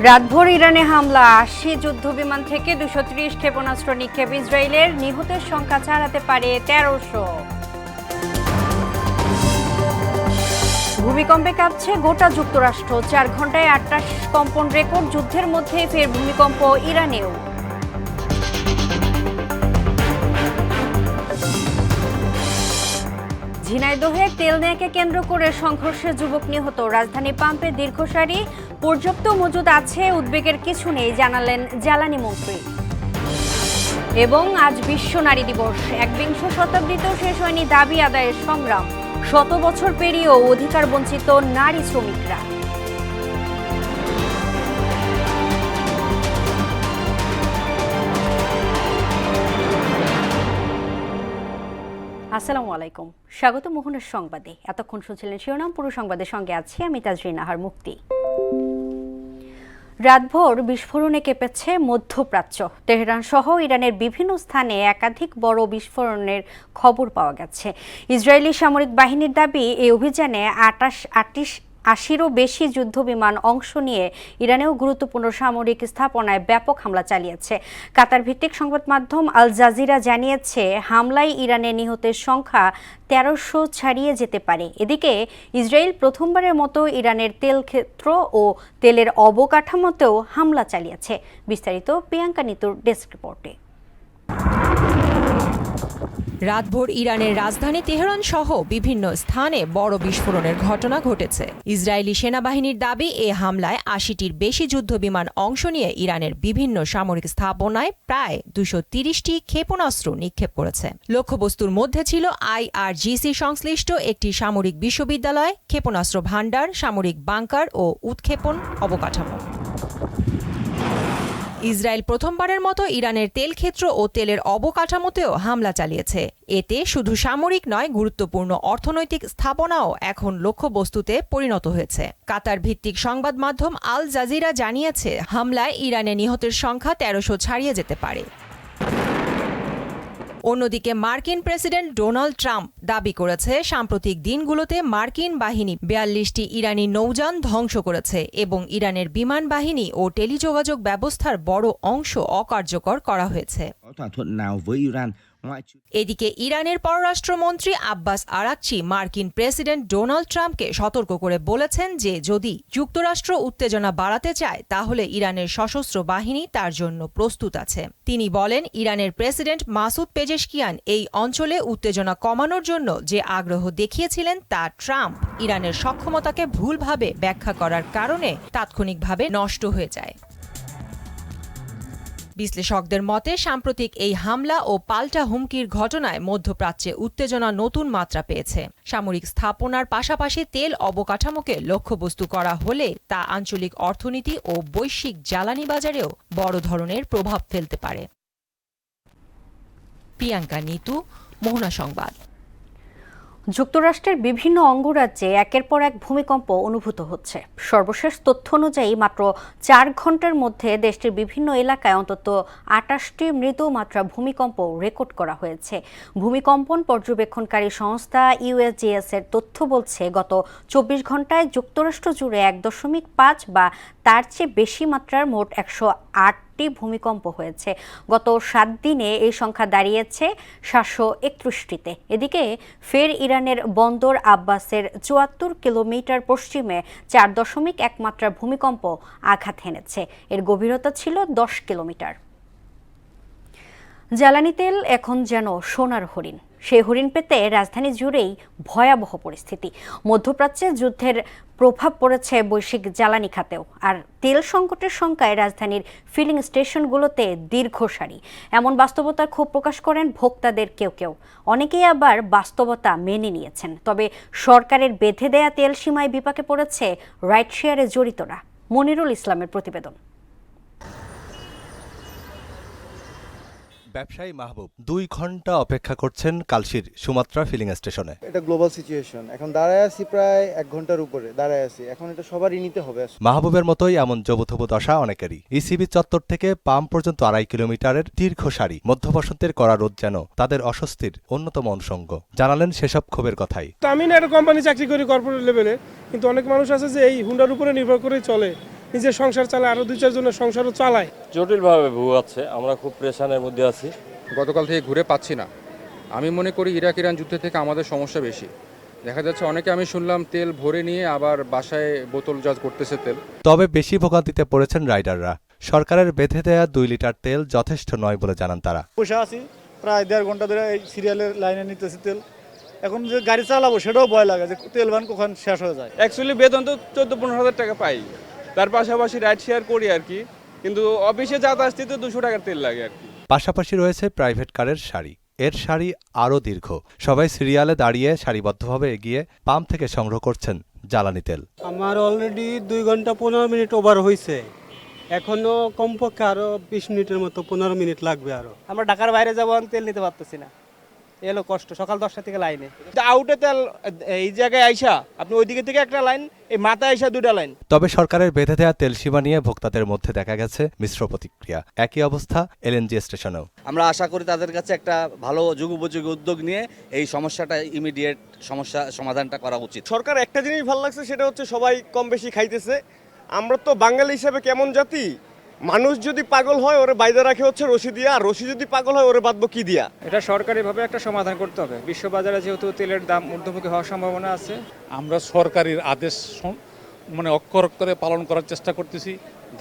রাতভর ইরানে হামলা, ৮০ যুদ্ধবিমান থেকে ২৩০ ক্ষেপণাস্ত্র নিক্ষেপ। ইসরায়েলের নিহতের সংখ্যা ছাড়াতে পারে ১৩০০। ভূমিকম্পে কাঁপছে গোটা যুক্তরাষ্ট্র। ৪ ঘন্টায় ৮টা কম্পন রেকর্ড। যুদ্ধের মধ্যে ফের ভূমিকম্প ইরানেও। ঝিনাইদহে তেল নেয়াকে কেন্দ্র করে সংঘর্ষে যুবক নিহত। রাজধানী পাম্পে দীর্ঘ সারি, পর্যাপ্ত মজুদ আছে, উদ্বেগের কিছু নেই জানালেন জ্বালানি মন্ত্রী। এবং আজ বিশ্ব নারী দিবস। একবিংশ শতাব্দীতেও শেষ হয়নি দাবি আদায়ের সংগ্রাম। ১০০ বছর পেরিয়েও অধিকার বঞ্চিত নারী শ্রমিকরা। আসসালামু আলাইকুম, স্বাগত মোহনের সংবাদে। এতক্ষণ শুনছিলেন শিরোনাম, পুরো সংবাদের সঙ্গে আছি আমি তাজরিন আহার মুক্তি। রাতভর বিস্ফোরণে কেঁপেছে মধ্যপ্রাচ্য। তেহরান সহ ইরানের বিভিন্ন স্থানে একাধিক বড় বিস্ফোরণের খবর পাওয়া গেছে। ইসরায়েলি সামরিক বাহিনীর দাবি, এই অভিযানে ৮০-ও বেশি যুদ্ধবিমান অংশ নিয়ে ইরানেও গুরুত্বপূর্ণ সামরিক স্থাপনায় ব্যাপক হামলা চালিয়েছে। কাতার ভিত্তিক সংবাদ মাধ্যম আল জাজিরা জানিয়েছে, হামলায় ইরানের নিহতের সংখ্যা ১৩০০ ছাড়িয়ে যেতে পারে। এদিকে ইসরায়েল প্রথমবারের মতো ইরানের তেল ক্ষেত্র ও তেলের অবকাঠামোতেও হামলা চালিয়েছে। বিস্তারিত প্রিয়াঙ্কা নিতুর ডেস্ক রিপোর্টে। রাতভর ইরানের রাজধানী তেহরান সহ বিভিন্ন স্থানে বড় বিস্ফোরণের ঘটনা ঘটেছে। ইসরায়েলি সেনাবাহিনীর দাবি, এ হামলায় ৮০টির বেশি যুদ্ধবিমান অংশ নিয়ে ইরানের বিভিন্ন সামরিক স্থাপনায় প্রায় ২৩০টি ক্ষেপণাস্ত্র নিক্ষেপ করেছে। লক্ষ্যবস্তুর মধ্যে ছিল IRGC সংশ্লিষ্ট একটি সামরিক বিশ্ববিদ্যালয়, ক্ষেপণাস্ত্র ভাণ্ডার, সামরিক বাংকার ও উৎক্ষেপণ অবকাঠামো। ইসরায়েল প্রথমবারের মতো ইরানের তেল ক্ষেত্র ও তেলের অবকাঠামোতেও হামলা চালিয়েছে। এতে শুধু সামরিক নয়, গুরুত্বপূর্ণ অর্থনৈতিক স্থাপনাও এখন লক্ষ্যবস্তুতে পরিণত হয়েছে। কাতার ভিত্তিক সংবাদ মাধ্যম আল জাজিরা জানিয়েছে, হামলায় ইরানে নিহতের সংখ্যা ১৩০০ ছাড়িয়ে যেতে পারে। অন্যদিকে মার্কিন প্রেসিডেন্ট ডোনাল্ড ট্রাম্প দাবি করেছে, সাম্প্রতিক দিনগুলোতে মার্কিন বাহিনী ৪২টি ইরানি নৌযান ধ্বংস করেছে এবং ইরানের বিমান বাহিনী ও টেলিযোগাযোগ ব্যবস্থার বড় অংশ অকার্যকর করা হয়েছে। এদিকে ইরানের পররাষ্ট্রমন্ত্রী আব্বাস আরাকচি মার্কিন প্রেসিডেন্ট ডোনাল্ড ট্রাম্পকে সতর্ক করে বলেছেন যে, যদি যুক্তরাষ্ট্র উত্তেজনা বাড়াতে চায় তাহলে ইরানের সশস্ত্র বাহিনী তার জন্য প্রস্তুত আছে। তিনি বলেন, ইরানের প্রেসিডেন্ট মাসুদ পেজেশকিয়ান এই অঞ্চলে উত্তেজনা কমানোর জন্য যে আগ্রহ দেখিয়েছিলেন তা ট্রাম্প ইরানের সক্ষমতাকে ভুলভাবে ব্যাখ্যা করার কারণে তাৎক্ষণিকভাবে নষ্ট হয়ে যায়। বিশ্লেষকদের মতে, সাম্প্রতিক এই হামলা ও পাল্টা হুমকির ঘটনায় মধ্যপ্রাচ্যে উত্তেজনা নতুন মাত্রা পেয়েছে। সামরিক স্থাপনার পাশাপাশি তেল অবকাঠামোকে লক্ষ্যবস্তু করা হলে তা আঞ্চলিক অর্থনীতি ও বৈশ্বিক জ্বালানি বাজারেও বড় ধরনের প্রভাব ফেলতে পারে। প্রিয়াঙ্কা নিতু, মোহনা সংবাদ। যুক্তরাষ্ট্রের বিভিন্ন অঙ্গরাজ্যে একের পর এক ভূমিকম্প অনুভূত হচ্ছে। সর্বশেষ তথ্য অনুযায়ী মাত্র ৪ ঘন্টার মধ্যে দেশটির বিভিন্ন এলাকায় অন্তত ২৮টি মৃদু মাত্রা ভূমিকম্প রেকর্ড করা হয়েছে। ভূমিকম্পন পর্যবেক্ষণকারী সংস্থা USGS এর তথ্য বলছে, গত ২৪ ঘন্টায় যুক্তরাষ্ট্র জুড়ে ১.৫ বা তার চেয়ে বেশি মাত্রার মোট ১০৮টি ভূমিকম্প হয়েছে। গত ৭ দিনে এই সংখ্যা দাঁড়িয়েছে ৭৩১টিতে। এদিকে ফের ইরানের বন্দর আব্বাসের ৭৪ কিলোমিটার পশ্চিমে ৪.১ মাত্রার ভূমিকম্প আঘাত হেনেছে। এর গভীরতা ছিল ১০ কিলোমিটার। জ্বালানি তেল এখন যেন সোনার হরিণ। সেই হরিণ পেতে রাজধানী জুড়েই ভয়াবহ পরিস্থিতি। মধ্যপ্রাচ্যে যুদ্ধের প্রভাব পড়েছে বৈশ্বিক জ্বালানি খাতেও। আর তেল সংকটের শঙ্কায় রাজধানীর ফিলিং স্টেশনগুলোতে দীর্ঘ সারি। এমন বাস্তবতার ক্ষোভ প্রকাশ করেন ভোক্তাদের কেউ কেউ। অনেকেই আবার বাস্তবতা মেনে নিয়েছেন। তবে সরকারের বেঁধে দেয়া তেল সীমায় বিপাকে পড়েছে রাইড শেয়ারে জড়িতরা। মনিরুল ইসলামের প্রতিবেদন। ব্যবসায়ী মাহবুব ২ ঘন্টা অপেক্ষা করছেন কালশির সুমাত্রা ফিলিং স্টেশনে। এটা গ্লোবাল সিচুয়েশন, এখন দাঁড়ায় আছি প্রায় ১ ঘন্টার উপরে দাঁড়ায় আছি। এখন এটা সবারই নিতে হবে। মাহবুবের মতোই এমন জবুথবু দশা অনেকেরই। ইসিবি চত্বর থেকে পাম্প পর্যন্ত ২.৫ কিলোমিটারের দীর্ঘ সারি। মধ্য বসন্তের কড়া রোদ যেন তাদের অস্বস্তির অন্যতম অনুষঙ্গ। জানালেন সেসব ক্ষোভের কথাই। আমি না একটা কোম্পানি চাকরি করি কর্পোরেট লেভেলে, কিন্তু অনেক মানুষ আছে যে এই হুন্ডার উপরে নির্ভর করে চলে। নিজের সংসার চালায়, আরো 2-4 জনের সংসারও চালায়। জটিলভাবে ভুগাচ্ছে, আমরা খুব প্রেশানের মধ্যে আছি। গতকাল থেকে ঘুরে পাচ্ছি না। আমি মনে করি ইরাক ইরান যুদ্ধ থেকে আমাদের সমস্যা বেশি। দেখা যাচ্ছে অনেকে, আমি শুনলাম তেল ভরে নিয়ে আবার বাসায় বোতলজাত করতেছে তেল। তবে বেশি ভোগান্তিতে পড়েছেন রাইডাররা। সরকারের বেঁধে দেয়া 2 লিটার তেল যথেষ্ট নয় বলে জানান তারা। বসে আছি প্রায় 1.5 ঘন্টা ধরে এই সিরিয়ালের লাইনে নিতেছি তেল। এখন যে গাড়ি চালাবো সেটাও ভয় লাগে যে তেল ভান কখন শেষ হয়ে যায়। অ্যাকচুয়ালি বেতন তো 14-15 হাজার টাকা পাই, তার পাশাপাশি রাইড শেয়ার করি আর কি, কিন্তু অফিসে যাতায়াত আসতে তো 200 টাকার তেল লাগে আর কি। পাশাপাশি রয়েছে প্রাইভেট কারের সারি। এর সারি আরও দীর্ঘ। সবাই সিরিয়ালে দাঁড়িয়ে সারিবদ্ধভাবে এগিয়ে পাম্প থেকে সংগ্রহ করছেন জ্বালানি তেল। আমার অলরেডি 2 ঘন্টা 15 মিনিট ওভার হয়েছে, এখনো কমপক্ষে আরো 20 মিনিটের মতো 15 মিনিট লাগবে আরো। আমরা ঢাকার বাইরে যাবো, তেল নিতে পারতেছি না, এলো কষ্ট। সকাল 10টা থেকে লাইনে আউটে তেল এই জায়গায় আইসা আপনি ওইদিকে থেকে একটা লাইন, এই মাথায় আইসা 2টা লাইন। তবে সরকারের বেঁধে দেয়া তেল সীমা নিয়ে ভোক্তাদের মধ্যে দেখা গেছে মিশ্র প্রতিক্রিয়া। একই অবস্থা এলএনজি স্টেশনেও। আমরা আশা করি তাদের কাছে একটা ভালো যুগোপযোগী উদ্যোগ নিয়ে এই সমস্যাটা ইমিডিয়েট সমস্যা সমাধানটা করা উচিত। সরকার একটা জিনিস ভালো লাগছে, সেটা হচ্ছে সবাই কম বেশি খাইতেছে। আমরা তো বাঙালি হিসেবে কেমন জাতি, মানুষ যদি পাগল হয় ওরে বাইরে রাখে হচ্ছে রশি দিয়া, আর রশি যদি পাগল হয় ওরে বাঁধবো কি দিয়া। এটা সরকারিভাবে একটা সমাধান করতে হবে। বিশ্ববাজারে যেহেতু তেলের দাম ঊর্ধ্বমুখী হওয়ার সম্ভাবনা আছে, আমরা সরকারের আদেশ অক্ষরে অক্ষরে পালন করার চেষ্টা করতেছি।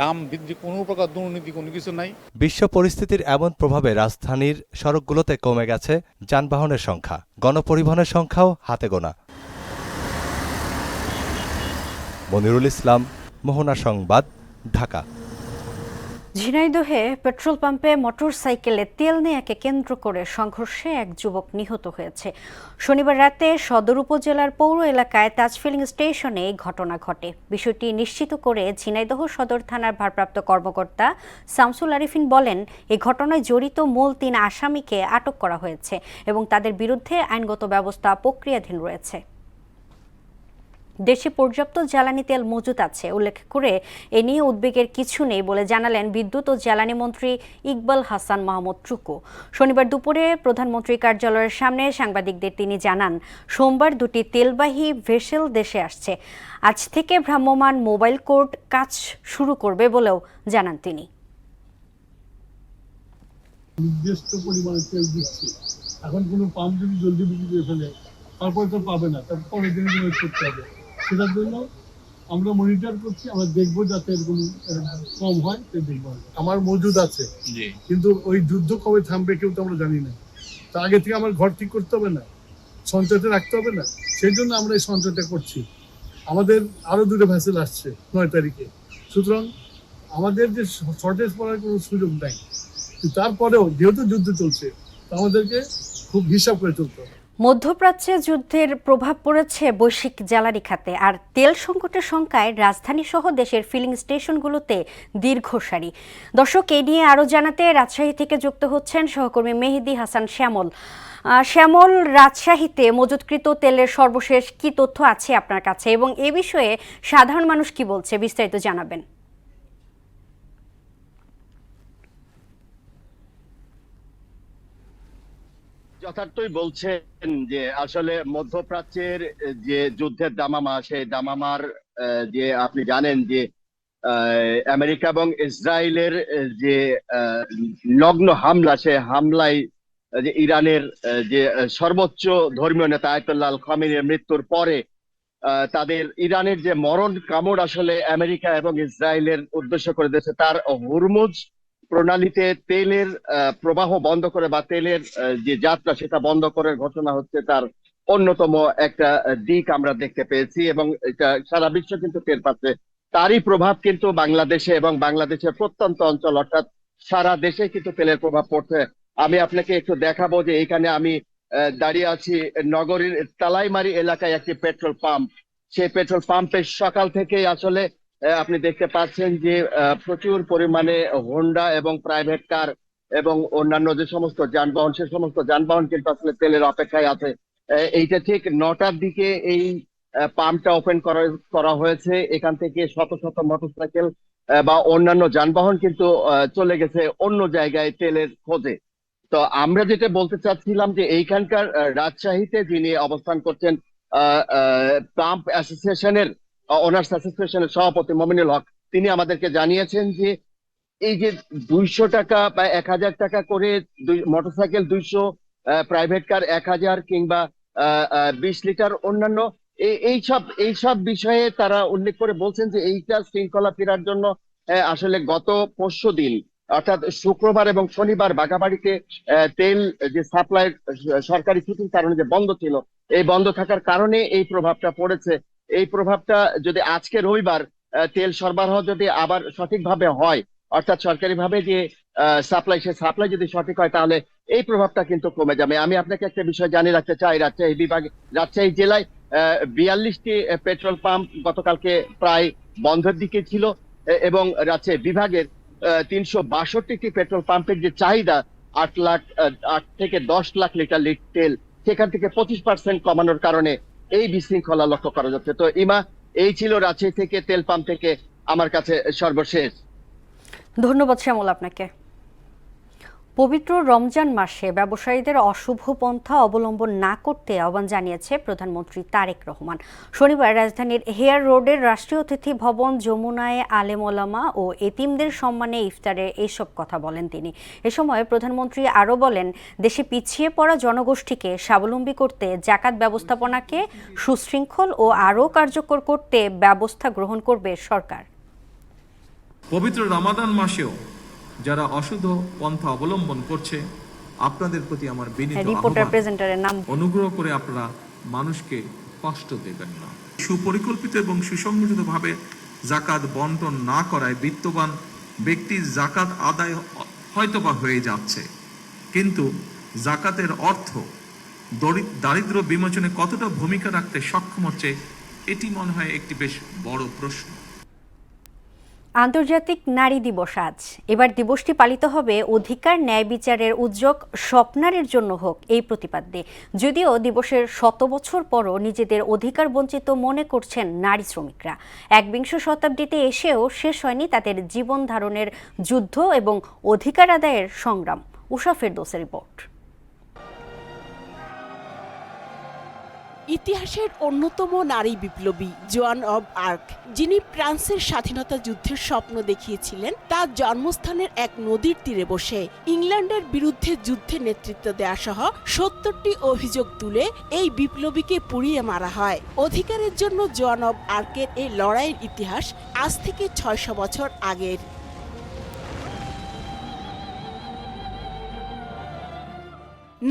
দাম বৃদ্ধি, কোনো প্রকার দুর্নীতি, কোনো কিছু নাই। বিশ্ব পরিস্থিতির এমন প্রভাবে রাজধানীর সড়কগুলোতে কমে গেছে যানবাহনের সংখ্যা। গণপরিবহনের সংখ্যাও হাতে গোনা। মনিরুল ইসলাম, মোহনা সংবাদ, ঢাকা। ঝিনাইদহে পেট্রোল পাম্পে মোটরসাইকেলে তেল নেয়াকে কেন্দ্র করে সংঘর্ষে এক যুবক নিহত হয়েছে। শনিবার রাতে সদর উপজেলার পৌর এলাকায় তাজ ফিলিং স্টেশনে এই ঘটনা ঘটে। বিষয়টি নিশ্চিত করে ঝিনাইদহ সদর থানার ভারপ্রাপ্ত কর্মকর্তা শামসুল আরিফিন বলেন, এই ঘটনায় জড়িত মূল 3 আসামিকে আটক করা হয়েছে এবং তাদের বিরুদ্ধে আইনগত ব্যবস্থা প্রক্রিয়াধীন রয়েছে। দেশে পর্যাপ্ত জ্বালানি তেল মজুত আছে উল্লেখ করে এ নিয়ে উদ্বেগের কিছু নেই বলে জানালেন বিদ্যুৎ ও জ্বালানি মন্ত্রী ইকবাল হাসান মাহমুদ টুকু। শনিবার দুপুরে প্রধানমন্ত্রীর কার্যালয়ের সামনে সাংবাদিকদের তিনি জানান, সোমবার 2টি তেলবাহী ভেসেল দেশে আসছে। আজ থেকে ভ্রাম্যমাণ মোবাইল কোর্ট কাজ শুরু করবে বলেও জানান তিনি। নির্দিষ্ট পরিমাণে তেল দিচ্ছে, এখন কোনো পাম্প যদি জলদি বিক্রি করে ফেলে তারপরে তো পাবে না, তার পরের দিন ওয়েট করতে হবে। সেটার জন্য আমরা মনিটর করছি, আমরা দেখবো যাতে এরকম কম হয়, দেখবো। আমার মজুদ আছে, কিন্তু ওই যুদ্ধ কবে থামবে কেউ তো আমরা জানি না। তা আগে থেকে আমার ঘর ঠিক করতে হবে না, সঞ্চয়টা রাখতে হবে না, সেই জন্য আমরা এই সঞ্চয়টা করছি। আমাদের আরো 2টা ভেসেল আসছে 9 তারিখে, সুতরাং আমাদের যে শর্টেজ পড়ার কোনো সুযোগ নাই। তারপরেও যেহেতু যুদ্ধ চলছে, আমাদেরকে খুব হিসাব করে চলতে হবে। মধ্যপ্রাচ্যে যুদ্ধের প্রভাব পড়েছে বৈশ্বিক জ্বালানি খাতে, আর তেল সংকটের শঙ্কায় রাজধানী সহ দেশের ফিলিং স্টেশনগুলোতে দীর্ঘ সারি। দর্শক, এ নিয়ে আরও জানাতে রাজশাহী থেকে যুক্ত হচ্ছেন সহকর্মী মেহেদি হাসান শ্যামল। শ্যামল, রাজশাহীতে মজুতকৃত তেলের সর্বশেষ কি তথ্য আছে আপনার কাছে, এবং এ বিষয়ে সাধারণ মানুষ কি বলছে, বিস্তারিত জানাবেন। যথার্থই বলছেন যে আসলে মধ্যপ্রাচ্যের যে যুদ্ধের দামামা, সেই দামামার যে আপনি জানেন যে আমেরিকা এবং ইসরায়েলের যে নগ্ন হামলা, সে হামলায় যে ইরানের যে সর্বোচ্চ ধর্মীয় নেতা আয়াতুল্লাহ আল খামেনির মৃত্যুর পরে তাদের ইরানের যে মরণ কামড় আসলে আমেরিকা এবং ইসরায়েলের উদ্দেশ্য করে দিয়েছে, তার হুরমুজ প্রণালীতে তেলের প্রবাহ বন্ধ করে বা তেলের যে যাত্রা সেটা বন্ধ করার ঘটনা হচ্ছে তার অন্যতম একটা দিক আমরা দেখতে পেয়েছি, এবং এটা সারা বিশ্ব কিন্তু টের পাচ্ছে। তারই প্রভাব কিন্তু বাংলাদেশে এবং বাংলাদেশের প্রত্যন্ত অঞ্চল অর্থাৎ সারা দেশে কিন্তু তেলের প্রভাব পড়ছে। আমি আপনাকে একটু দেখাবো যে এখানে আমি দাঁড়িয়ে আছি নগরীর তালাইমারি এলাকায় একটি পেট্রোল পাম্প। সেই পেট্রোল পাম্পে সকাল থেকেই আসলে আপনি দেখতে পাচ্ছেন যে প্রচুর পরিমাণে হোন্ডা এবং প্রাইভেট কার এবং অন্যান্য যে সমস্ত যানবাহন, সে সমস্ত যানবাহন কিন্তু আসলে তেলের অপেক্ষায় আছে। এইটা ঠিক 9টার দিকে এই পাম্পটা ওপেন করা হয়েছে। এখান থেকে শত শত মোটরসাইকেল বা অন্যান্য যানবাহন কিন্তু চলে গেছে অন্য জায়গায় তেলের খোঁজে। তো আমরা যেটা বলতে চাচ্ছিলাম যে এইখানকার রাজশাহীতে যিনি অবস্থান করছেন পাম্প অ্যাসোসিয়েশনের অনার্স অ্যাসোসিয়েশনের সভাপতি মমিনুল হক, তিনি আমাদেরকে জানিয়েছেন যে এই যে 200 টাকা বা 1000 টাকা করে মোটরসাইকেল 200, প্রাইভেট কার 1000 কিংবা 20 লিটার অন্যান্য এইসব বিষয়ে তারা উল্লেখ করে বলছেন যে এইটা শৃঙ্খলা ফেরার জন্য আসলে গত পরশুদিন অর্থাৎ শুক্রবার এবং শনিবার বাঘাবাড়িতে তেল যে সাপ্লাই সরকারি ছুটির কারণে যে বন্ধ ছিল, এই বন্ধ থাকার কারণে এই প্রভাবটা পড়েছে। এই প্রভাবটা যদি আজকে রবিবার তেল সরবরাহ যদি আবার সঠিকভাবে হয়, অর্থাৎ সরকারিভাবে যে সাপ্লাই, সে সাপ্লাই যদি সঠিক হয়, তাহলে এই প্রভাবটা কিন্তু কমে যাবে। আমি আপনাকে একটা বিষয় জানিয়ে রাখতে চাই, রাজশাহী জেলায় 42টি পেট্রোল পাম্প গতকালকে প্রায় বন্ধের দিকে ছিল এবং রাজশাহী বিভাগের 362টি পেট্রোল পাম্পের যে চাহিদা 8 থেকে 10 লাখ লিটার তেল, সেখান থেকে 25% কমানোর কারণে এই বিশৃঙ্খলা লক্ষ্য করা যাচ্ছে। তো ইমা, এই ছিল রাজশাহী থেকে তেল পাম্প থেকে আমার কাছে সর্বশেষ। ধন্যবাদ শ্যামল আপনাকে। পবিত্র রমজান মাসে ব্যবসায়ীদের অশুভ পন্থা অবলম্বন না করতে আহ্বান জানিয়েছে প্রধানমন্ত্রী তারেক রহমান। শনিবার রাজধানীর হেয়ার রোডের রাষ্ট্রীয় অতিথি ভবন যমুনায় আলেম ওলামা ও এতিমদের সম্মানে ইফতারে এইসব কথা বলেন তিনি। এ সময় প্রধানমন্ত্রী আরও বলেন, দেশে পিছিয়ে পড়া জনগোষ্ঠীকে স্বাবলম্বী করতে জাকাত ব্যবস্থাপনাকে সুশৃঙ্খল ও আরও কার্যকর করতে ব্যবস্থা গ্রহণ করবে সরকার। পবিত্র রমাদান মাসেও যারা অশুদ্ধ পন্থা অবলম্বন করছে, আপনাদের প্রতি আমার বিনীত আহ্বান, অনুগ্রহ করে আপনারা মানুষকে কষ্ট দেবেন না। সুপরিকল্পিত এবং সুসংগঠিতভাবে জাকাত বন্টন না করায় বিত্তবান ব্যক্তির জাকাত আদায় হয়তোবা হয়ে যাচ্ছে, কিন্তু জাকাতের অর্থ দারিদ্র্য বিমোচনে কতটা ভূমিকা রাখতে সক্ষম হচ্ছে, এটি মনে হয় একটি বেশ বড় প্রশ্ন। আন্তর্জাতিক নারী দিবস আজ। এবার দিবসটি পালিত হবে অধিকার ন্যায় বিচারের উদ্যোগ স্বপ্নারের জন্য হোক এই প্রতিপাদ্যে। যদিও দিবসের 100 বছর পরও নিজেদের অধিকার বঞ্চিত মনে করছেন নারী শ্রমিকরা। 21 শতাব্দীতে এসেও শেষ হয়নি তাদের জীবন ধারণের যুদ্ধ এবং অধিকার আদায়ের সংগ্রাম। উষা ফেরদৌসের রিপোর্ট। ইতিহাসের অন্যতম নারী বিপ্লবী জোয়ান অব আর্ক, যিনি ফ্রান্সের স্বাধীনতা যুদ্ধের স্বপ্ন দেখিয়েছিলেন, তার জন্মস্থানের এক নদীর তীরে বসে ইংল্যান্ডের বিরুদ্ধে যুদ্ধে নেতৃত্ব দেওয়া সহ 70টি অভিযোগ তুলে এই বিপ্লবীকে পুড়িয়ে মারা হয়। অধিকারের জন্য জোয়ান অব আর্কের এই লড়াইয়ের ইতিহাস আজ থেকে 600 বছর আগের।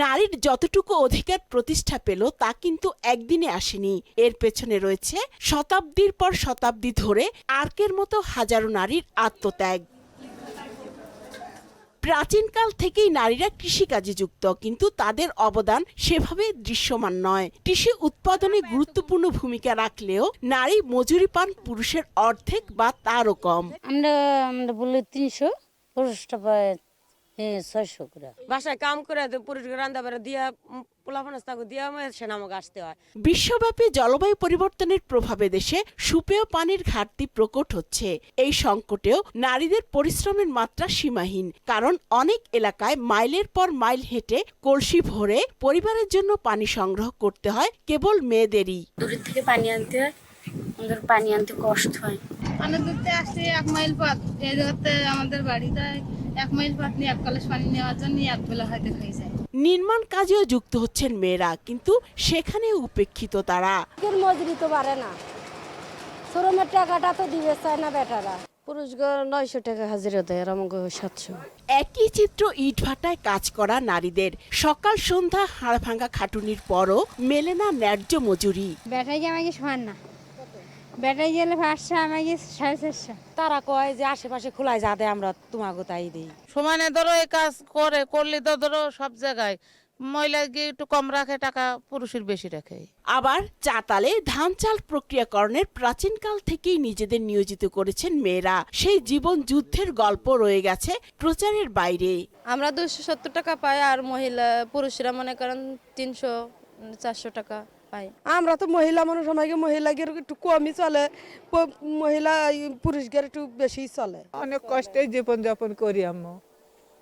নারীর যতটুকু অধিকার প্রতিষ্ঠা পেল তা কিন্তু একদিনে আসেনি। এর পেছনে রয়েছে শতাব্দীর পর শতাব্দী ধরে আর্কের মতো হাজারো নারীর আত্মত্যাগ। প্রাচীনকাল থেকেই নারীরা কৃষিকাজে যুক্ত, কিন্তু তাদের অবদান সেভাবে দৃশ্যমান নয়। কৃষি উৎপাদনে গুরুত্বপূর্ণ ভূমিকা রাখলেও নারী মজুরি পান পুরুষের অর্ধেক বা তারও কম। আমরা বলি 300, পুরুষটা পায় 600 করে। বাসায় কাম করে পুরুষকে রান্না বাড়া দিয়া বিশ্বব্যাপী জলবায়ু পরিবর্তনের প্রভাবে দেশে সুপেয় পানির ঘাটতি প্রকট হচ্ছে। এই সংকটেও নারীদের পরিশ্রমের মাত্রা সীমাহীন, কারণ অনেক এলাকায় মাইলের পর মাইল হেঁটে কলসি ভরে পরিবারের জন্য পানি সংগ্রহ করতে হয় কেবল মেয়েদেরই। দূরের থেকে পানি আনতে হয়, আমাদের পানি আনতে কষ্ট হয়। পানি ধরতে আসতে 1 মাইল পথ, এই জায়গাতে আমাদের বাড়িতে 1 মাইল পথ নিয়ে 1 কলস পানি নেওয়ার জন্য 1 বেলা হয়তো খাই যায়। নির্মাণ কাজেও যুক্ত হচ্ছেন মেয়েরা, কিন্তু সেখানে উপেক্ষিত তারা। মজুরি তো বাড়ে না, শ্রমের টাকাটা তো দিবে চায় না বেটারা। পুরুষগণ 900 টাকা হাজিরা দেয়, আর আমাকে 700। একই চিত্র ইটভাটায় কাজ করা নারীদের। সকাল সন্ধ্যা হাড় ভাঙা খাটুনির পরও মেলে না ন্যায্য মজুরি। বেটাই আমাকে সমান না, বেটাই গেলে 500, আমাকে 450। তারা কয় যে আশেপাশে খোলায় যা দেয় আমরা তোমাকে তাই দিই। সমানে ধরো এই কাজ করলে তো ধরো সব জায়গায় মহিলাকে একটু কম রাখে টাকা, পুরুষের বেশি রাখে। আবার চাতালে ধান চাল প্রক্রিয়াকরণের প্রাচীনকাল থেকেই নিজেদের নিয়োজিত করেছেন মেয়েরা। সেই জীবন যুদ্ধের গল্প রয়ে গেছে প্রচারের বাইরে। আমরা 270 টাকা পাই, আর পুরুষরা মনে করেন 300-400 টাকা পাই। আমরা তো মহিলা মানুষ, আমাকে মহিলাদের একটু কমই চলে, পুরুষদের একটু বেশি চলে। অনেক কষ্টে জীবন যাপন করি আমরা,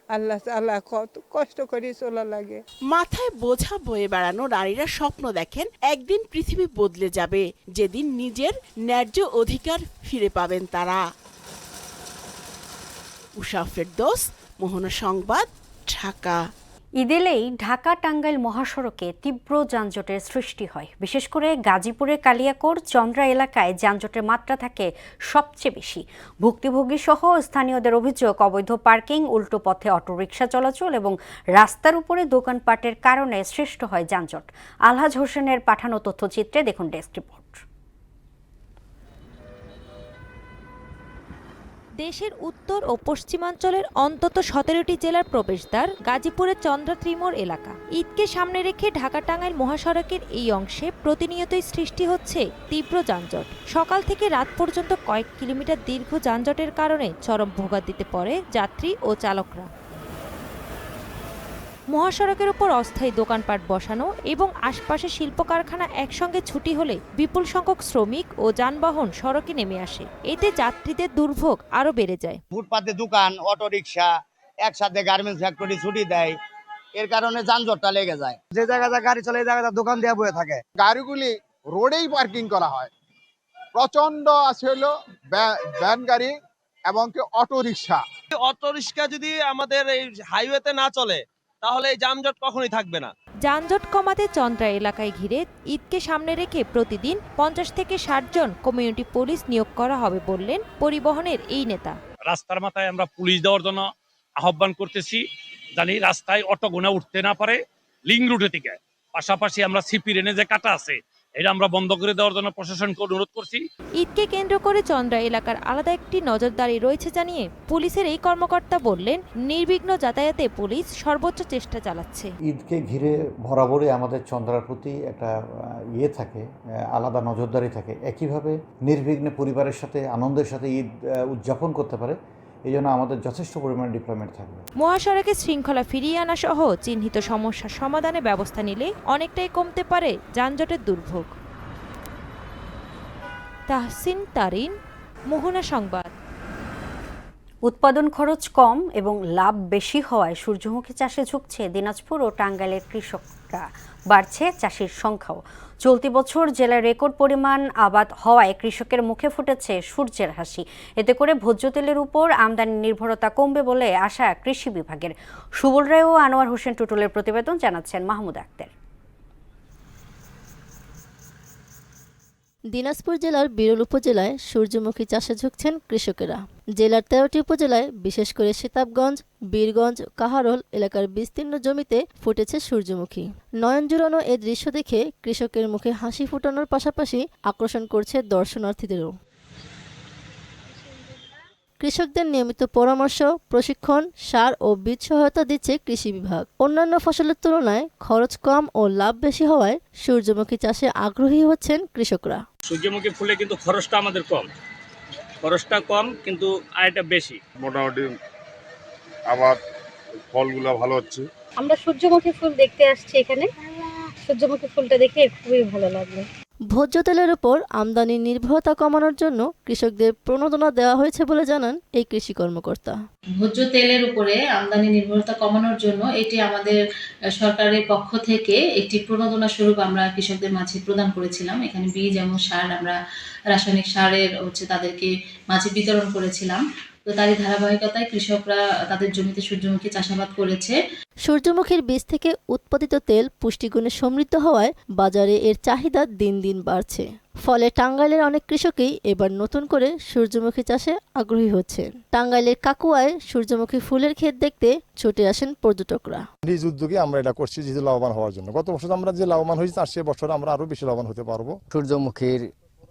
আল্লাহ কত কষ্ট করি চলা লাগে। মাথায় বোঝা বয়ে বেড়ানো নারীরা স্বপ্ন দেখেন একদিন পৃথিবী বদলে যাবে, যেদিন নিজের ন্যায্য অধিকার ফিরে পাবেন তারা। উষা ফেরদৌস, মোহনা সংবাদ, ঢাকা। ঈদ এলেই ঢাকা টাঙ্গাইল মহাসড়কে তীব্র যানজটের সৃষ্টি হয়। বিশেষ করে গাজীপুরের কালিয়াকৈর চন্দ্রা এলাকায় যানজটের মাত্রা থাকে সবচেয়ে বেশি। ভুক্তভোগী সহ স্থানীয়দের অভিযোগ, অবৈধ পার্কিং, উল্টো পথে অটোরিকশা চলাচল এবং রাস্তার উপরে দোকানপাটের কারণে সৃষ্ট হয় যানজট। আলহাজ হোসেনের পাঠানো তথ্যচিত্রে দেখুন ডেস্ক রিপোর্ট। দেশের উত্তর ও পশ্চিমাঞ্চলের অন্তত 17টি জেলার প্রবেশদ্বার গাজীপুরের চন্দ্রা ত্রিমোর এলাকা। ঈদকে সামনে রেখে ঢাকা টাঙ্গাইল মহাসড়কের এই অংশে প্রতিনিয়তই সৃষ্টি হচ্ছে তীব্র যানজট। সকাল থেকে রাত পর্যন্ত কয়েক কিলোমিটার দীর্ঘ যানজটের কারণে চরম ভোগান্তিতে পড়ে যাত্রী ও চালকরা। মহাসড়কের উপর অস্থায়ী দোকানপাট বসানো এবং আশপাশে শিল্প কারখানা একসঙ্গে ছুটি হলে বিপুল সংখ্যক শ্রমিক ও যানবাহন সড়কে নেমে আসে। এতে যাত্রীদের দুর্ভোগ আরো বেড়ে যায়। ফুটপাতে দোকান, অটোরিকশা, একসাথে গার্মেন্টস ফ্যাক্টরি ছুটি দেয়, এর কারণে যানজটটা লেগে যায়। যে জায়গাতে গাড়ি চলে এই জায়গাতে দোকান দিয়ে বসে থাকে। গাড়িগুলি রোডেই পার্কিং করা হয়। প্রচন্ড আছে হলো ভ্যান গাড়ি এবং অটোরিকশা। অটোরিকশা যদি আমাদের এই হাইওয়েতে না চলে তাহলে এই যানজট কখনোই থাকবে না। যানজট কমাতে চন্দ্রা এলাকায় ঘিরে ঈদকে সামনে রেখে প্রতিদিন 50 থেকে 60 জন কমিউনিটি পুলিশ নিয়োগ করা হবে বললেন পরিবহনের এই নেতা। রাস্তার মাথায় আমরা পুলিশ দেওয়ার জন্য আহ্বান করতেছি, জানি রাস্তায় অটো গোনা উঠতে না পারে লিং রুটে থেকে। পাশাপাশি আমরা সিপি রেনে যে কাটা আছে এটা আমরা বন্ধ করে দেওয়ার জন্য প্রশাসনকে অনুরোধ করছি। ঈদকে কেন্দ্র করে চন্দ্রা এলাকার আলাদা একটি নজরদারি রয়েছে জানিয়ে পুলিশের এই কর্মকর্তা বললেন, নির্বিঘ্ন যাতায়াতে পুলিশ সর্বোচ্চ চেষ্টা চালাচ্ছে। ঈদকে ঘিরে বরাবরই আমাদের চন্দ্রার প্রতি একটা থাকে, আলাদা নজরদারি থাকে। একইভাবে নির্বিঘ্নে পরিবারের সাথে আনন্দের সাথে ঈদ উদযাপন করতে পারে, এই জন্য আমাদের যথেষ্ট পরিমাণে ডিপ্লয়মেন্ট থাকবে। মহাসড়কে শৃঙ্খলা ফিরিয়ে আনা সহ চিহ্নিত সমস্যার সমাধানে ব্যবস্থা নিলে অনেকটাই কমতে পারে যানজটের দুর্ভোগ। তাহসিন তারিন, মোহনা সংবাদ। উৎপাদন খরচ কম এবং লাভ বেশি হওয়ায় সূর্যমুখী চাষে ঝুঁকছে দিনাজপুর ও টাঙ্গাইলের কৃষকরা। বাড়ছে চাষির সংখ্যাও। চলতি বছর জেলার রেকর্ড পরিমাণ আবাদ হওয়ায় কৃষকের মুখে ফুটেছে সূর্যের হাসি। এতে করে ভোজ্য তেলের উপর আমদানি নির্ভরতা কমবে বলে আশা কৃষি বিভাগের। সুবল রায় ও আনোয়ার হোসেন টুটুলের প্রতিবেদন, জানাচ্ছেন মাহমুদ আক্তার। দিনাজপুর জেলার বিরল উপজেলায় সূর্যমুখী চাষে ঝুঁকছেন কৃষকেরা। জেলার 13টি উপজেলায় বিশেষ করে সিতাবগঞ্জ, বীরগঞ্জ, কাহারোল এলাকার বিস্তীর্ণ জমিতে ফুটেছে সূর্যমুখী। নয়ন জুড়ানো এই দৃশ্য দেখে কৃষকের মুখে হাসি ফোটানোর পাশাপাশি আকর্ষণ করছে দর্শনার্থীদেরও। কৃষকদের নিয়মিত পরামর্শ, প্রশিক্ষণ, সার ও বীজ সহায়তা দিচ্ছে কৃষি বিভাগ। অন্যান্য ফসলের তুলনায় খরচ কম ও লাভ বেশি হওয়ায় সূর্যমুখী চাষে আগ্রহী হচ্ছেন কৃষকরা। সূর্যমুখী ফুলে কিন্তু খরচটা আমাদের কম, খরচটা কম কিন্তু আয়টা বেশি। মোটামুটি আবার ফলগুলো ভালো হচ্ছে। আমরা সূর্যমুখী ফুল দেখতে আসছি এখানে, সূর্যমুখী ফুলটা দেখে খুবই ভালো লাগলো। ভোজ্য তেলের উপর আমদানি নির্ভরতা কমানোর জন্য কৃষকদের প্রণোদনা দেওয়া হয়েছে বলে জানান এই কৃষি কর্মকর্তা। ভোজ্য তেলের উপরে আমদানি নির্ভরতা কমানোর জন্য এটি আমাদের সরকারের পক্ষ থেকে একটি প্রণোদনা স্বরূপ আমরা কৃষকদের মাঝে প্রদান করেছিলাম। এখানে বীজ এবং সার, আমরা রাসায়নিক সারের তাদেরকে মাঝে বিতরণ করেছিলাম। তো তারই ধারাবাহিকতায় কৃষকরা তাদের জমিতে সূর্যমুখী চাষাবাদ করেছে। সূর্যমুখীর বীজ থেকে উৎপাদিত তেল পুষ্টিগুণে সমৃদ্ধ হওয়ায় বাজারে এর চাহিদা দিন দিন বাড়ছে। ফলে টাঙ্গাইলের অনেক কৃষকই এবার নতুন করে সূর্যমুখী চাষে আগ্রহী হচ্ছেন। টাঙ্গাইলের কাকুয়ায় সূর্যমুখী ফুলের ক্ষেত দেখতে ছুটে আসেন পর্যটকরা। নিজ উদ্যোগে আমরা এটা করছি যেহেতু লাভবান হওয়ার জন্য। গত বছর আমরা যে লাভবান হয়েছি তার সে বছর আমরা আরো বেশি লাভবান হতে পারবো। সূর্যমুখীর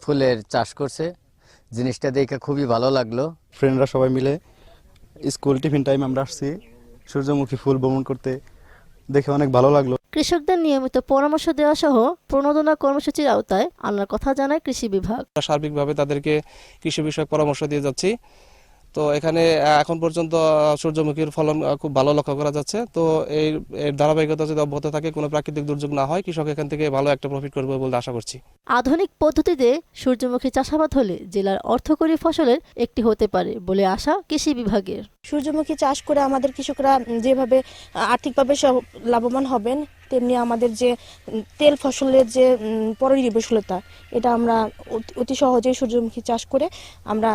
ফুলের চাষ করছে, জিনিসটা দেখে খুবই ভালো লাগলো। ফ্রেন্ডরা সবাই মিলে স্কুল টিফিন টাইম আমরা আসছি সূর্যমুখী ফুল ভ্রমণ করতে, দেখে অনেক ভালো লাগলো। কৃষকদের নিয়মিত পরামর্শ দেওয়া সহ প্রণোদনা কর্মসূচির আওতায় আনার কথা জানায় কৃষি বিভাগ। সার্বিকভাবে তাদেরকে কৃষি বিষয়ক পরামর্শ দিয়ে যাচ্ছি। তো এখানে এখন পর্যন্ত সূর্যমুখীর ফলন খুব ভালো লক্ষ্য করা যাচ্ছে। তো এর ধারাবাহিকতা যদি অব্যাহত থাকে, কোনো প্রাকৃতিক দুর্যোগ না হয়, কৃষক এখান থেকে ভালো একটা প্রফিট করবে বলে আশা করছি। আধুনিক পদ্ধতিতে সূর্যমুখী চাষাবাদ হলে জেলার অর্থকরী ফসলের একটি হতে পারে বলে আশা কৃষি বিভাগের। সূর্যমুখী চাষ করে আমাদের কৃষকরা যেভাবে আর্থিকভাবে লাভবান হবেন তেমনি আমাদের যে তেল ফসলের যে পরনির্ভরশীলতা এটা আমরা অতি সহজেই সূর্যমুখী চাষ করে আমরা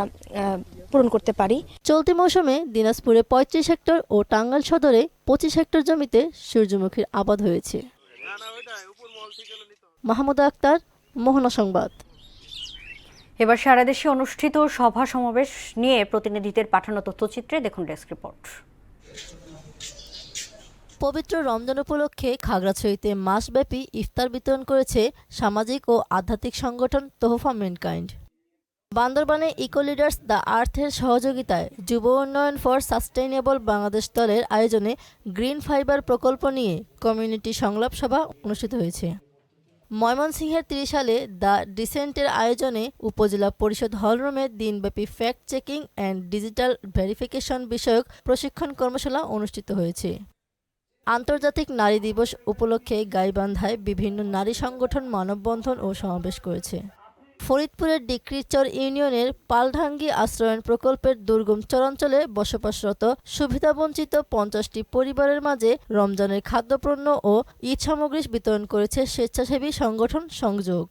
পূরণ করতে পারি। চলতি মৌসুমে দিনাজপুরে 35 হেক্টর ও টাঙ্গাইল সদরে 25 হেক্টর জমিতে সূর্যমুখীর আবাদ হয়েছে। মাহমুদা আক্তার, মোহনা সংবাদ। এবার সারা দেশে অনুষ্ঠিত সভা সমাবেশ নিয়ে প্রতিনিধিদের পাঠানো তথ্যচিত্রে দেখুন ডেস্ক রিপোর্ট। পবিত্র রমজান উপলক্ষে খাগড়াছড়িতে মাসব্যাপী ইফতার বিতরণ করেছে সামাজিক ও আধ্যাত্মিক সংগঠন তোহফা ম্যানকাইন্ড। বান্দরবানে ইকো লিডার্স দ্য আর্থের সহযোগিতায় যুব উন্নয়ন ফর সাস্টেইনেবল বাংলাদেশ দলের আয়োজনে গ্রিন ফাইবার প্রকল্প নিয়ে কমিউনিটি সংলাপ সভা অনুষ্ঠিত হয়েছে। ময়মনসিংহের 30 সালে দ্য ডিসেন্টের আয়োজনে উপজেলা পরিষদ হলরুমে দিনব্যাপী fact checking and digital verification বিষয়ক প্রশিক্ষণ কর্মশালা অনুষ্ঠিত হয়েছে। আন্তর্জাতিক নারী দিবস উপলক্ষে গাইবান্ধায় বিভিন্ন নারী সংগঠন মানববন্ধন ও সমাবেশ করেছে। ফরিদপুরের ডিক্রিচর ইউনিয়নের পালঢাঙ্গি আশ্রয়ন প্রকল্পের দুর্গম চরাঞ্চলে বসবাসরত সুবিধাবঞ্চিত 50টি পরিবারের মাঝে রমজানের খাদ্যপণ্য ও ঈদ সামগ্রী বিতরণ করেছে স্বেচ্ছাসেবী সংগঠন সংযোগ।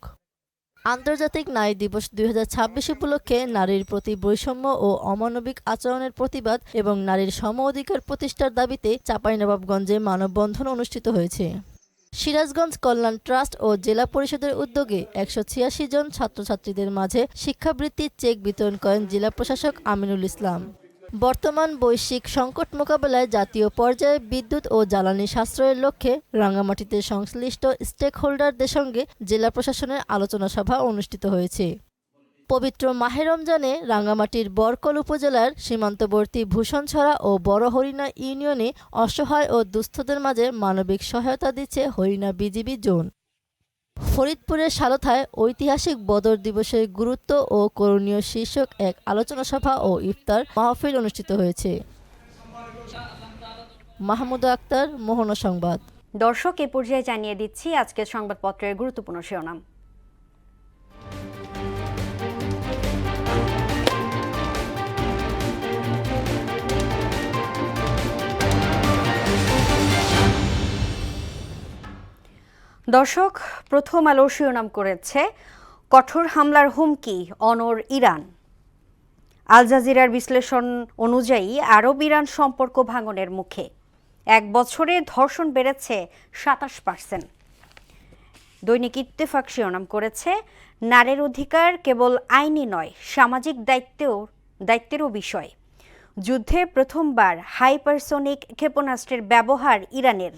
আন্তর্জাতিক নারী দিবস 2026 উপলক্ষে নারীর প্রতি বৈষম্য ও অমানবিক আচরণের প্রতিবাদ এবং নারীর সম অধিকার প্রতিষ্ঠার দাবিতে চাঁপাইনবাবগঞ্জে মানববন্ধন অনুষ্ঠিত হয়েছে। সিরাজগঞ্জ কল্যাণ ট্রাস্ট ও জেলা পরিষদের উদ্যোগে 186 জন ছাত্রছাত্রীদের মাঝে শিক্ষাবৃত্তির চেক বিতরণ করেন জেলা প্রশাসক আমিনুল ইসলাম। বর্তমান বৈশ্বিক সংকট মোকাবেলায় জাতীয় পর্যায়ে বিদ্যুৎ ও জ্বালানি সাশ্রয়ের লক্ষ্যে রাঙ্গামাটিতে সংশ্লিষ্ট স্টেক হোল্ডারদের সঙ্গে জেলা প্রশাসনের আলোচনা সভা অনুষ্ঠিত হয়েছে। পবিত্র মাহে রমজানে রাঙ্গামাটির বরকল উপজেলার সীমান্তবর্তী ভূষণছড়া ও বড় হরিণা ইউনিয়নে অসহায় ও দুস্থদের মাঝে মানবিক সহায়তা দিচ্ছে হরিণা বিজিবি জোন। ফরিদপুরের সালথায় ঐতিহাসিক বদর দিবসের গুরুত্ব ও করণীয় শীর্ষক এক আলোচনা সভা ও ইফতার মাহফিল অনুষ্ঠিত হয়েছে। মাহমুদা আক্তার, মোহনা সংবাদ। দর্শক, এ পর্যায়ে জানিয়ে দিচ্ছি আজকের সংবাদপত্রের গুরুত্বপূর্ণ শিরোনাম। দর্শক, প্রথম আলো শিরোনাম করেছে কঠোর হামলার হুমকি অনড় ইরান। আল জাজিরার বিশ্লেষণ অনুযায়ী আরব ইরান সম্পর্ক ভাঙনের মুখে। 1 বছরে ধর্ষণ বেড়েছে 27%। দৈনিক ইত্তেফাক শিরোনাম করেছে নারীর অধিকার কেবল আইনি নয়, সামাজিক দায়িত্বেরও বিষয়। যুদ্ধে প্রথমবার হাইপারসোনিক ক্ষেপণাস্ত্রের ব্যবহার ইরানের।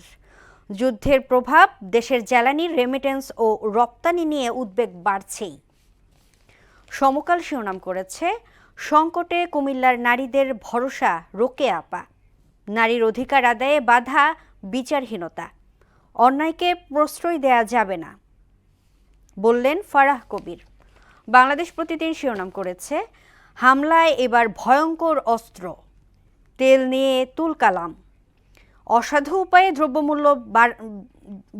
যুদ্ধের প্রভাব দেশের জ্বালানির রেমিটেন্স ও রপ্তানি নিয়ে উদ্বেগ বাড়ছেই। সমকাল শিরোনাম করেছে সংকটে কুমিল্লার নারীদের ভরসা রোকেয়া আপা। নারীর অধিকার আদায়ে বাধা বিচারহীনতা, অন্যায়কে প্রশ্রয় দেয়া যাবে না বললেন ফারাহ কবির। বাংলাদেশ প্রতিদিন শিরোনাম করেছে হামলায় এবার ভয়ঙ্কর অস্ত্র, তেল নিয়ে তুলকালাম। অসাধু উপায়ে দ্রব্যমূল্য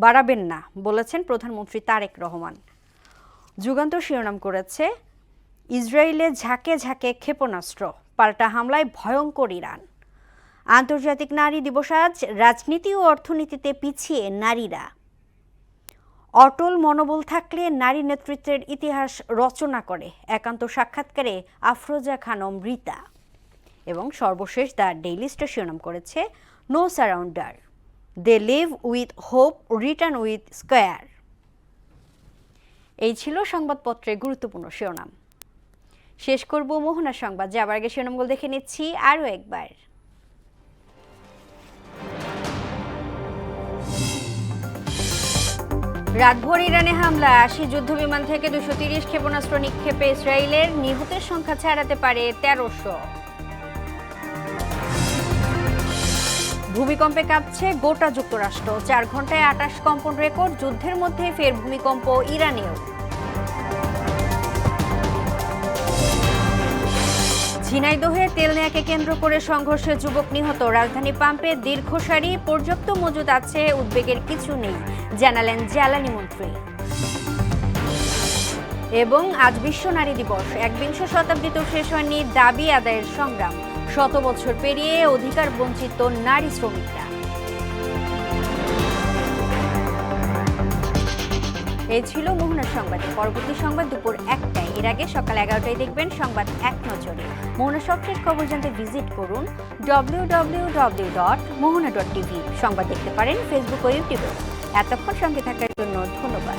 বাড়াবেন না বলেছেন প্রধানমন্ত্রী তারেক রহমান। যুগান্তর শিরোনাম করেছে ইসরায়েলে ঝাঁকে ঝাঁকে ক্ষেপণাস্ত্র, পাল্টা হামলায় ভয়ঙ্কর ইরান। আন্তর্জাতিক নারী দিবস আজ, রাজনীতি ও অর্থনীতিতে পিছিয়ে নারীরা। অটল মনোবল থাকলে নারী নেতৃত্বের ইতিহাস রচনা করে, একান্ত সাক্ষাৎকারে আফরোজা খানম রীতা। এবং সর্বশেষ দ্য ডেইলি স্টার শিরোনাম করেছে no surrender, they live with hope, return with square. এই ছিল সংবাদপত্রের গুরুত্বপূর্ণ শিরোনাম। শেষ করব মোহনা সংবাদ, যাবার আগে শিরোনামগুলো দেখে নিচ্ছি আরও একবার। রাতভর ইরানে হামলা, 80 যুদ্ধবিমান থেকে 230 ক্ষেপণাস্ত্র নিক্ষেপে ইসরায়েলের। নিহতের সংখ্যা ছাড়াতে পারে 1300। ভূমিকম্পে কাঁপছে গোটা যুক্তরাষ্ট্র, 4 ঘন্টায় 28 কম্পন রেকর্ড। যুদ্ধের মধ্যে ফের ভূমিকম্প ইরানেও। ঝিনাইদহে তেল নেয়াকে কেন্দ্র করে সংঘর্ষে যুবক নিহত। রাজধানী পাম্পে দীর্ঘ সারি, পর্যাপ্ত মজুদ আছে, উদ্বেগের কিছু নেই জানালেন জ্বালানি মন্ত্রী। এবং আজ বিশ্ব নারী দিবস, 21 শতাব্দীতেও শেষ হয়নি দাবি আদায়ের সংগ্রাম। 100 বছর পেরিয়ে অধিকার বঞ্চিত নারী শ্রমিকরা। এই ছিল মোহনার সংবাদের পরবর্তী সংবাদ দুপুর 1টায়। এর আগে সকাল 11টায় দেখবেন সংবাদ এক নজরে। মোহনা সবশেষ খবর জানতে ভিজিট করুন www.mohana.tv। সংবাদ দেখতে পারেন ফেসবুক ও ইউটিউবে। এতক্ষণ সঙ্গে থাকার জন্য ধন্যবাদ।